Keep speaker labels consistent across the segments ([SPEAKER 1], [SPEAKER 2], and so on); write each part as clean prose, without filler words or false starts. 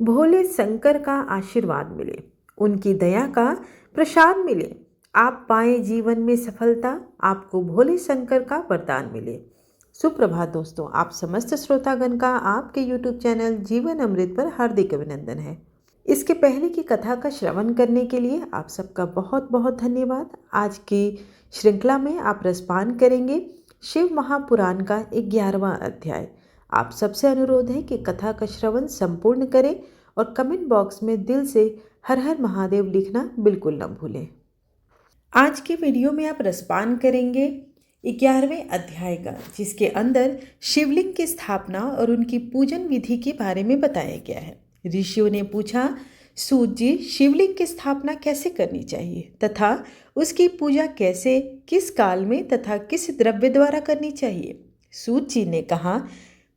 [SPEAKER 1] भोले शंकर का आशीर्वाद मिले, उनकी दया का प्रसाद मिले, आप पाएं जीवन में सफलता, आपको भोले शंकर का वरदान मिले। सुप्रभात दोस्तों, आप समस्त श्रोतागण का आपके YouTube चैनल जीवन अमृत पर हार्दिक अभिनंदन है। इसके पहले की कथा का श्रवण करने के लिए आप सबका बहुत बहुत धन्यवाद। आज की श्रृंखला में आप रसपान करेंगे शिव महापुराण का 11वां अध्याय। आप सबसे अनुरोध है कि कथा का श्रवण संपूर्ण करें और कमेंट बॉक्स में दिल से हर हर महादेव लिखना बिल्कुल न भूलें। आज के वीडियो में आप रसपान करेंगे 11वें अध्याय का, जिसके अंदर शिवलिंग की स्थापना और उनकी पूजन विधि के बारे में बताया गया है। ऋषियों ने पूछा, सूत जी, शिवलिंग की स्थापना कैसे करनी चाहिए तथा उसकी पूजा कैसे, किस काल में तथा किस द्रव्य द्वारा करनी चाहिए। सूत जी ने कहा,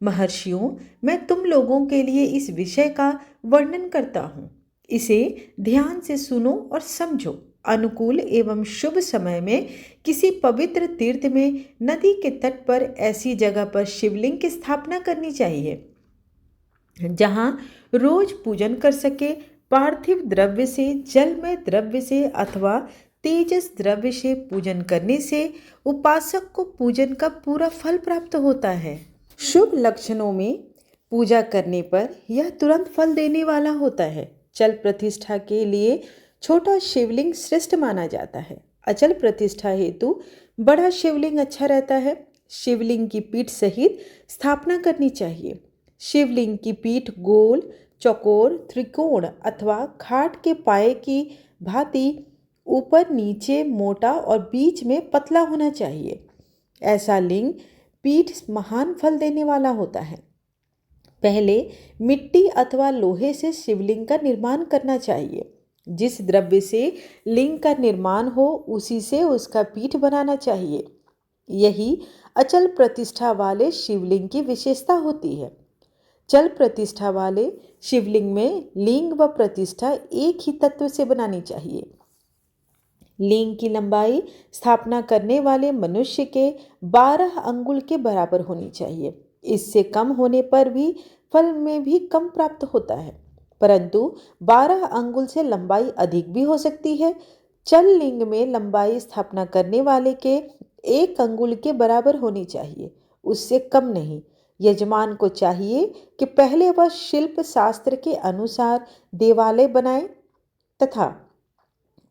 [SPEAKER 1] महर्षियों, मैं तुम लोगों के लिए इस विषय का वर्णन करता हूँ। इसे ध्यान से सुनो और समझो। अनुकूल एवं शुभ समय में किसी पवित्र तीर्थ में, नदी के तट पर ऐसी जगह पर शिवलिंग की स्थापना करनी चाहिए जहां रोज पूजन कर सके। पार्थिव द्रव्य से, जलमय द्रव्य से अथवा तेजस द्रव्य से पूजन करने से उपासक को पूजन का पूरा फल प्राप्त होता है। शुभ लक्षणों में पूजा करने पर यह तुरंत फल देने वाला होता है। चल प्रतिष्ठा के लिए छोटा शिवलिंग श्रेष्ठ माना जाता है। अचल प्रतिष्ठा हेतु बड़ा शिवलिंग अच्छा रहता है। शिवलिंग की पीठ सहित स्थापना करनी चाहिए। शिवलिंग की पीठ गोल, चौकोर, त्रिकोण अथवा खाट के पाए की भांति ऊपर नीचे मोटा और बीच में पतला होना चाहिए। ऐसा लिंग पीठ महान फल देने वाला होता है। पहले मिट्टी अथवा लोहे से शिवलिंग का निर्माण करना चाहिए। जिस द्रव्य से लिंग का निर्माण हो उसी से उसका पीठ बनाना चाहिए। यही अचल प्रतिष्ठा वाले शिवलिंग की विशेषता होती है। चल प्रतिष्ठा वाले शिवलिंग में लिंग व प्रतिष्ठा एक ही तत्व से बनानी चाहिए। लिंग की लंबाई स्थापना करने वाले मनुष्य के 12 अंगुल के बराबर होनी चाहिए। इससे कम होने पर भी फल में भी कम प्राप्त होता है, परंतु 12 अंगुल से लंबाई अधिक भी हो सकती है। चल लिंग में लंबाई स्थापना करने वाले के 1 अंगुल के बराबर होनी चाहिए, उससे कम नहीं। यजमान को चाहिए कि पहले वह शिल्प शास्त्र के अनुसार देवालय बनाए तथा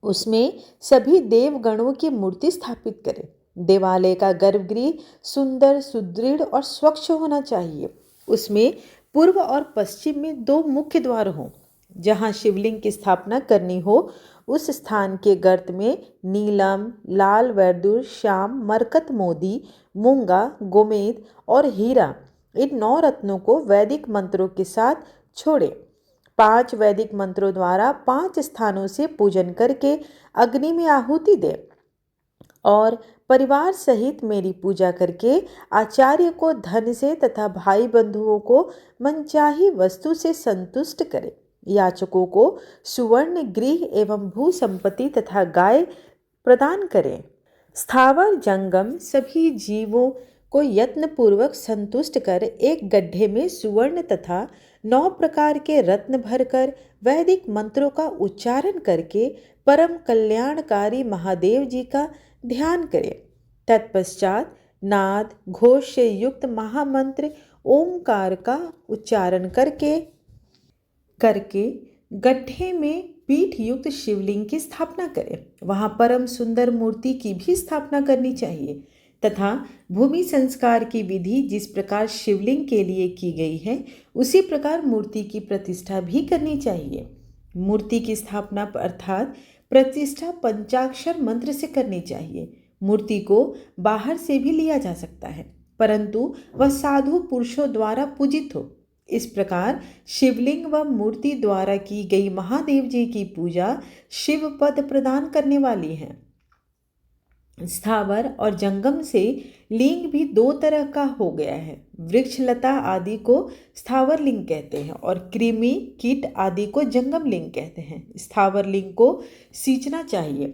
[SPEAKER 1] उसमें सभी देवगणों की मूर्ति स्थापित करे। देवालय का गर्भगृह सुंदर, सुदृढ़ और स्वच्छ होना चाहिए। उसमें पूर्व और पश्चिम में 2 मुख्य द्वार हों। जहाँ शिवलिंग की स्थापना करनी हो उस स्थान के गर्त में नीलम, लाल वर्दुर, श्याम, मरकत मोदी, मूंगा, गोमेद और हीरा, इन 9 रत्नों को वैदिक मंत्रों के साथ छोड़े। 5 वैदिक मंत्रों द्वारा 5 स्थानों से पूजन करके अग्नि में आहुति दे और परिवार सहित मेरी पूजा करके आचार्य को धन से तथा भाई बंधुओं को मनचाही वस्तु से संतुष्ट करे। याचकों को सुवर्ण, गृह एवं भू संपत्ति तथा गाय प्रदान करें। स्थावर जंगम सभी जीवों को यत्नपूर्वक संतुष्ट कर एक गड्ढे में सुवर्ण तथा 9 प्रकार के रत्न भरकर वैदिक मंत्रों का उच्चारण करके परम कल्याणकारी महादेव जी का ध्यान करें। तत्पश्चात नाद घोष से युक्त महामंत्र ओमकार का उच्चारण करके गड्ढे में पीठ युक्त शिवलिंग की स्थापना करें। वहां परम सुंदर मूर्ति की भी स्थापना करनी चाहिए तथा भूमि संस्कार की विधि जिस प्रकार शिवलिंग के लिए की गई है उसी प्रकार मूर्ति की प्रतिष्ठा भी करनी चाहिए। मूर्ति की स्थापना अर्थात प्रतिष्ठा पंचाक्षर मंत्र से करनी चाहिए। मूर्ति को बाहर से भी लिया जा सकता है, परंतु वह साधु पुरुषों द्वारा पूजित हो। इस प्रकार शिवलिंग व मूर्ति द्वारा की गई महादेव जी की पूजा शिव पद प्रदान करने वाली है। स्थावर और जंगम से लिंग भी 2 तरह का हो गया है। वृक्ष लता आदि को स्थावर लिंग कहते हैं और कृमि कीट आदि को जंगम लिंग कहते हैं। स्थावर लिंग को सींचना चाहिए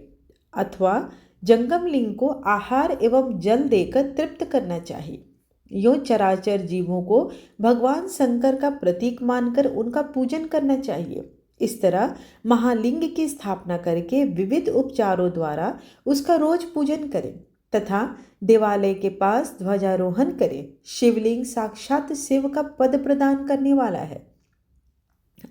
[SPEAKER 1] अथवा जंगम लिंग को आहार एवं जल देकर तृप्त करना चाहिए। यो चराचर जीवों को भगवान शंकर का प्रतीक मानकर उनका पूजन करना चाहिए। इस तरह महालिंग की स्थापना करके विविध उपचारों द्वारा उसका रोज पूजन करें तथा देवालय के पास ध्वजारोहण करें। शिवलिंग साक्षात शिव का पद प्रदान करने वाला है।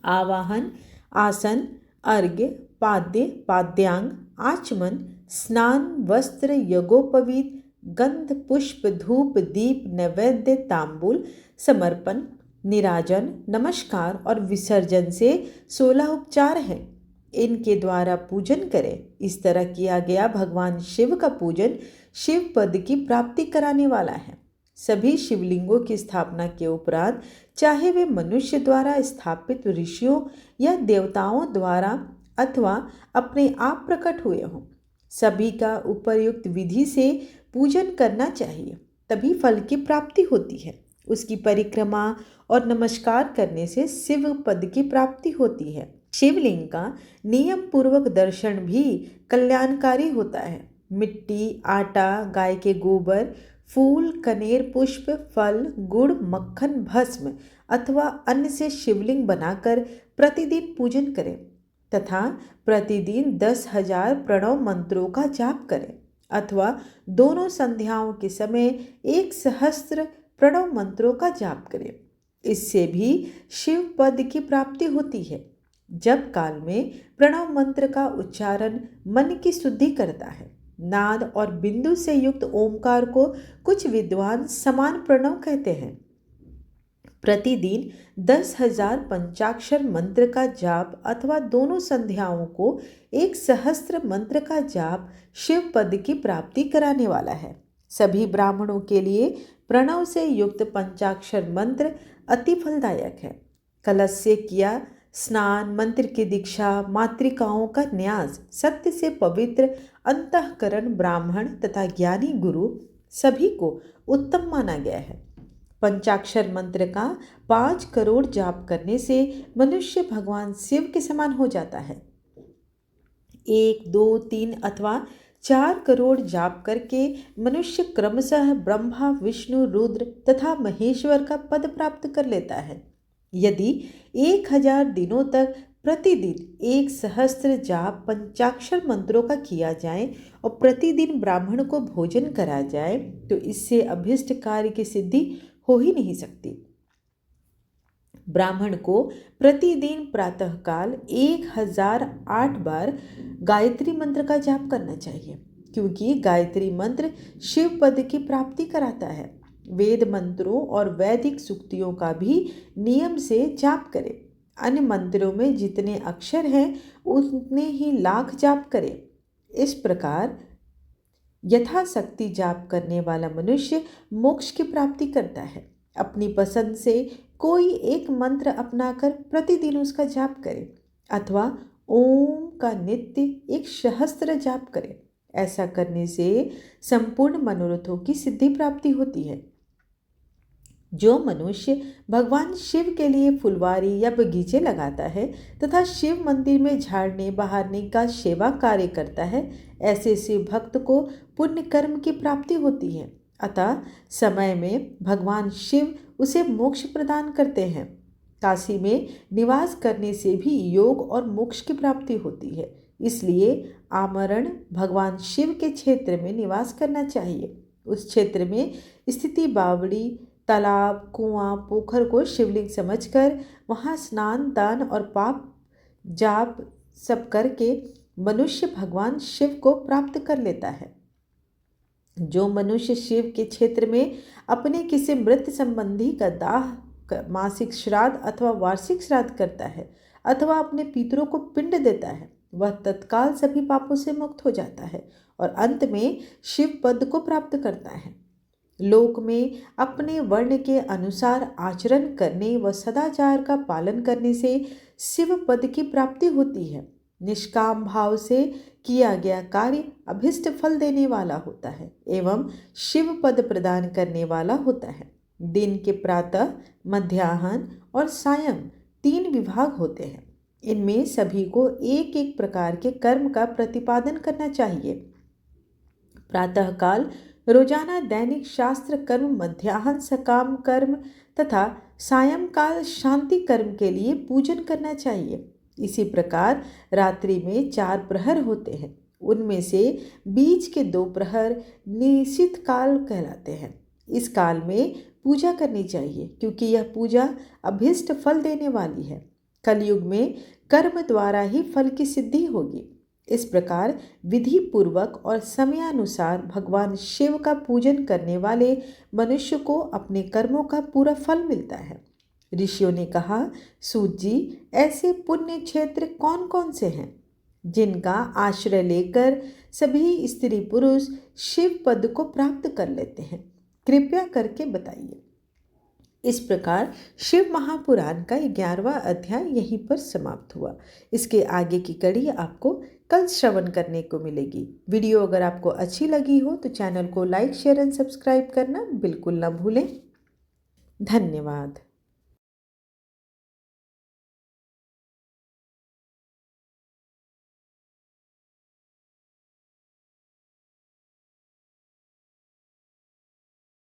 [SPEAKER 1] आवाहन, आसन, अर्घ्य, पाद्य, पाद्यांग, आचमन, स्नान, वस्त्र, यज्ञोपवीत, गंध, पुष्प, धूप, दीप, नैवेद्य, तांबूल, समर्पण, निराजन, नमस्कार और विसर्जन से 16 उपचार हैं। इनके द्वारा पूजन करें। इस तरह किया गया भगवान शिव का पूजन शिव पद की प्राप्ति कराने वाला है। सभी शिवलिंगों की स्थापना के उपरांत चाहे वे मनुष्य द्वारा स्थापित ऋषियों या देवताओं द्वारा अथवा अपने आप प्रकट हुए हों, सभी का उपयुक्त विधि से पूजन करना चाहिए, तभी फल की प्राप्ति होती है। उसकी परिक्रमा और नमस्कार करने से शिव पद की प्राप्ति होती है। शिवलिंग का नियम पूर्वक दर्शन भी कल्याणकारी होता है। मिट्टी, आटा, गाय के गोबर, फूल, कनेर, पुष्प, फल, गुड़, मक्खन, भस्म अथवा अन्न से शिवलिंग बनाकर प्रतिदिन पूजन करें तथा प्रतिदिन 10,000 प्रणव मंत्रों का जाप करें अथवा दोनों संध्याओं के समय 1,000 प्रणव मंत्रों का जाप करें। इससे भी शिव पद की प्राप्ति होती है। जप काल में प्रणव मंत्र का उच्चारण मन की शुद्धि करता है। नाद और बिंदु से युक्त ओमकार को कुछ विद्वान समान प्रणव कहते हैं। प्रतिदिन 10,000 पंचाक्षर मंत्र का जाप अथवा दोनों संध्याओं को 1,000 मंत्र का जाप शिव पद की प्राप्ति कराने वाला है। सभी ब्राह्मणों के लिए प्रणव से युक्त पंचाक्षर मंत्र अति फलदायक है। कलश से किया स्नान, मंत्र की दीक्षा, मातृकाओं का न्यास, सत्य से पवित्र अंतःकरण ब्राह्मण तथा ज्ञानी गुरु सभी को उत्तम माना गया है। पंचाक्षर मंत्र का 5 करोड़ जाप करने से मनुष्य भगवान शिव के समान हो जाता है। 1, 2, 3 अथवा 4 करोड़ जाप करके मनुष्य क्रमशः ब्रह्मा, विष्णु, रुद्र तथा महेश्वर का पद प्राप्त कर लेता है। यदि 1000 दिनों तक प्रतिदिन 1,000 जाप पंचाक्षर मंत्रों का किया जाए और प्रतिदिन ब्राह्मण को भोजन करा जाए तो इससे अभीष्ट कार्य की सिद्धि हो ही नहीं सकती। ब्राह्मण को प्रतिदिन प्रातःकाल 1008 बार गायत्री मंत्र का जाप करना चाहिए, क्योंकि गायत्री मंत्र शिव पद की प्राप्ति कराता है। वेद मंत्रों और वैदिक सूक्तियों का भी नियम से जाप करें। अन्य मंत्रों में जितने अक्षर हैं उतने ही लाख जाप करें। इस प्रकार यथाशक्ति जाप करने वाला मनुष्य मोक्ष की प्राप्ति करता है। अपनी पसंद से कोई एक मंत्र अपनाकर प्रतिदिन उसका जाप करें अथवा ओम का नित्य 1,000 जाप करें। ऐसा करने से संपूर्ण मनोरथों की सिद्धि प्राप्ति होती है। जो मनुष्य भगवान शिव के लिए फुलवारी या बगीचे लगाता है तथा शिव मंदिर में झाड़ने बहारने का सेवा कार्य करता है, ऐसे शिव भक्त को पुण्य कर्म की प्राप्ति होती है। अतः समय में भगवान शिव उसे मोक्ष प्रदान करते हैं। काशी में निवास करने से भी योग और मोक्ष की प्राप्ति होती है। इसलिए आमरण भगवान शिव के क्षेत्र में निवास करना चाहिए। उस क्षेत्र में स्थिति बावड़ी, तालाब, कुआं, पोखर को शिवलिंग समझकर वहाँ स्नान, दान और पाप जाप सब करके मनुष्य भगवान शिव को प्राप्त कर लेता है। जो मनुष्य शिव के क्षेत्र में अपने किसी मृत संबंधी का दाह, मासिक श्राद्ध अथवा वार्षिक श्राद्ध करता है अथवा अपने पितरों को पिंड देता है, वह तत्काल सभी पापों से मुक्त हो जाता है और अंत में शिव पद को प्राप्त करता है। लोक में अपने वर्ण के अनुसार आचरण करने व सदाचार का पालन करने से शिव पद की प्राप्ति होती है। निष्काम भाव से किया गया कार्य अभिष्ट फल देने वाला होता है एवं शिव पद प्रदान करने वाला होता है। दिन के प्रातः, मध्याह्न और सायं 3 विभाग होते हैं। इनमें सभी को एक एक प्रकार के कर्म का प्रतिपादन करना चाहिए। प्रातःकाल रोजाना दैनिक शास्त्र कर्म, मध्याह्न सकाम कर्म तथा सायंकाल शांति कर्म के लिए पूजन करना चाहिए। इसी प्रकार रात्रि में 4 प्रहर होते हैं, उनमें से बीच के 2 प्रहर निश्चित काल कहलाते हैं। इस काल में पूजा करनी चाहिए क्योंकि यह पूजा अभीष्ट फल देने वाली है। कलयुग में कर्म द्वारा ही फल की सिद्धि होगी। इस प्रकार विधि पूर्वक और समयानुसार भगवान शिव का पूजन करने वाले मनुष्य को अपने कर्मों का पूरा फल मिलता है। ऋषियों ने कहा, सूत जी, ऐसे पुण्य क्षेत्र कौन कौन से हैं जिनका आश्रय लेकर सभी स्त्री पुरुष शिव पद को प्राप्त कर लेते हैं? कृपया करके बताइए। इस प्रकार शिव महापुराण का 11वां अध्याय यहीं पर समाप्त हुआ। इसके आगे की कड़ी आपको कल श्रवण करने को मिलेगी। वीडियो अगर आपको अच्छी लगी हो तो चैनल को लाइक, शेयर एंड सब्सक्राइब करना बिल्कुल ना भूलें। धन्यवाद।